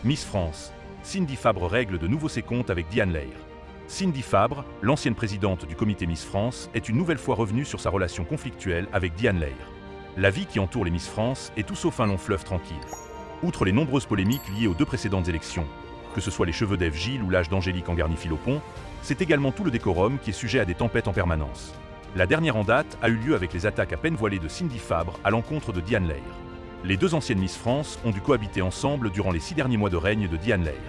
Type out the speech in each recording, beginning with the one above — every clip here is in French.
Miss France, Cindy Fabre règle de nouveau ses comptes avec Diane Lair. Cindy Fabre, l'ancienne présidente du comité Miss France, est une nouvelle fois revenue sur sa relation conflictuelle avec Diane Lair. La vie qui entoure les Miss France est tout sauf un long fleuve tranquille. Outre les nombreuses polémiques liées aux deux précédentes élections, que ce soit les cheveux d'Ève Gilles ou l'âge d'Angélique Angarny-Philopon, c'est également tout le décorum qui est sujet à des tempêtes en permanence. La dernière en date a eu lieu avec les attaques à peine voilées de Cindy Fabre à l'encontre de Diane Lair. Les deux anciennes Miss France ont dû cohabiter ensemble durant les 6 derniers mois de règne de Diane Lair.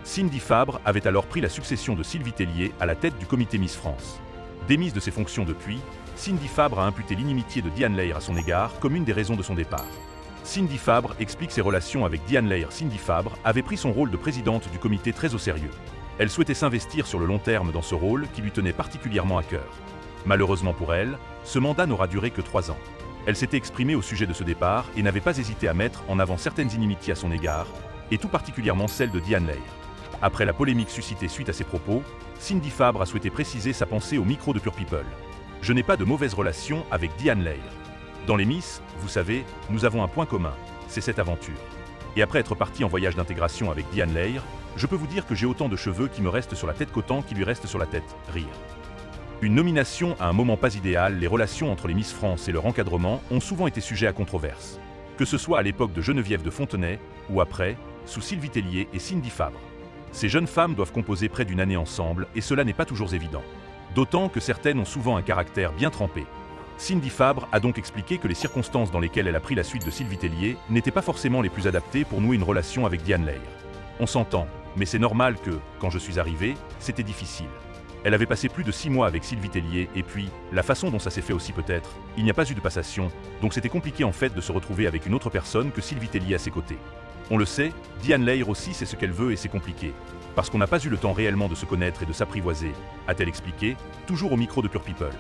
Cindy Fabre avait alors pris la succession de Sylvie Tellier à la tête du comité Miss France. Démise de ses fonctions depuis, Cindy Fabre a imputé l'inimitié de Diane Lair à son égard comme une des raisons de son départ. Cindy Fabre explique ses relations avec Diane Lair. Cindy Fabre avait pris son rôle de présidente du comité très au sérieux. Elle souhaitait s'investir sur le long terme dans ce rôle qui lui tenait particulièrement à cœur. Malheureusement pour elle, ce mandat n'aura duré que 3 ans. Elle s'était exprimée au sujet de ce départ et n'avait pas hésité à mettre en avant certaines inimitiés à son égard, et tout particulièrement celle de Diane Lair. Après la polémique suscitée suite à ses propos, Cindy Fabre a souhaité préciser sa pensée au micro de Pure People. « Je n'ai pas de mauvaise relation avec Diane Lair. Dans les Miss, vous savez, nous avons un point commun, c'est cette aventure. Et après être parti en voyage d'intégration avec Diane Lair, je peux vous dire que j'ai autant de cheveux qui me restent sur la tête qu'autant qui lui restent sur la tête. » Rire. Une nomination à un moment pas idéal, les relations entre les Miss France et leur encadrement ont souvent été sujets à controverse. Que ce soit à l'époque de Geneviève de Fontenay, ou après, sous Sylvie Tellier et Cindy Fabre. Ces jeunes femmes doivent composer près d'une année ensemble et cela n'est pas toujours évident. D'autant que certaines ont souvent un caractère bien trempé. Cindy Fabre a donc expliqué que les circonstances dans lesquelles elle a pris la suite de Sylvie Tellier n'étaient pas forcément les plus adaptées pour nouer une relation avec Diane Lair. On s'entend, mais c'est normal que, quand je suis arrivée, c'était difficile. Elle avait passé plus de 6 mois avec Sylvie Tellier et puis, la façon dont ça s'est fait aussi peut-être, il n'y a pas eu de passation, donc c'était compliqué en fait de se retrouver avec une autre personne que Sylvie Tellier à ses côtés. On le sait, Diane Lair aussi sait ce qu'elle veut et c'est compliqué. Parce qu'on n'a pas eu le temps réellement de se connaître et de s'apprivoiser, a-t-elle expliqué, toujours au micro de Pure People.